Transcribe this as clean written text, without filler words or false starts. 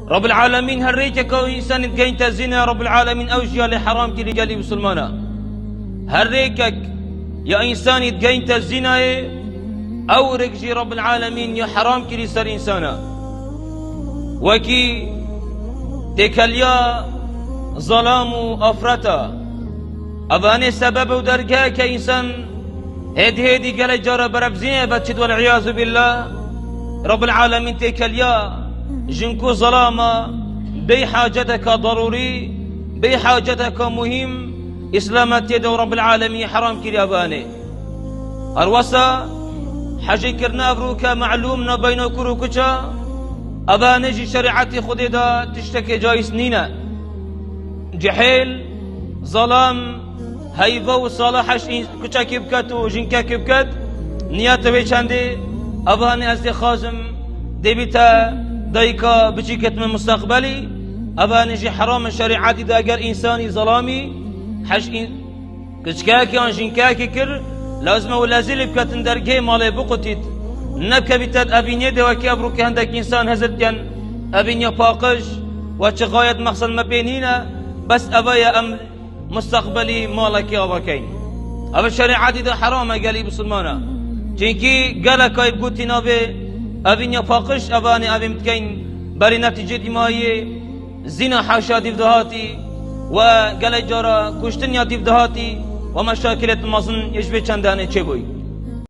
رب العالمين هريك كو إنسان تجين تزنا رب العالمين أوجيا لحرام كي رجالي مسلمانا هريكك يا إنسان تجين تزنا أو رجي رب العالمين يا حرام كي لسر إنسانا وكي تكليا ظلام أفرتا أباني سبب ودرجة كإنسان هدي قال جارة بربزينة بتشد والعياذ بالله رب العالمين تكليا جنكو ظلامة بحاجتك ضروري بحاجتك مهم إسلامت يدو رب العالمين حرام كي أباني أروسا حاجة كرنا بروكا معلومنا بينو كروكوشا أبانجي شريعتي خدي دا تشتكي جايس نينا جحيل ظلام هيفو صالحش كوشا كيبكت وجنكا كيبكت نياته بيشاندي أباني أزدي خازم ديبتا دايكا بشيكت من مستقبلي أبانجي حرام شريعتي دا أجر إنساني ظلامي حش كشكاكي وجنكاكي كر لازم ولازل بكتن درجي مالي بقتيت نبكى بتاد أبيني ده وكي أبروك عندك إنسان هزت كان أبيني باقش وشغاية مقصد ما بينينا بس أبايا أم مستقبلي مالك يا أباكين أبا الشريعة ده حرام قالي بسلمانا جينكي قالك كايب قوتي نابي أبيني باقش أباني أبي متكين بري نتيجة ماهي زنا حاشا ديفدهاتي وقال جارا كشتنيا ديفدهاتي ومشاكل المصن يشبه چندانه چه بوي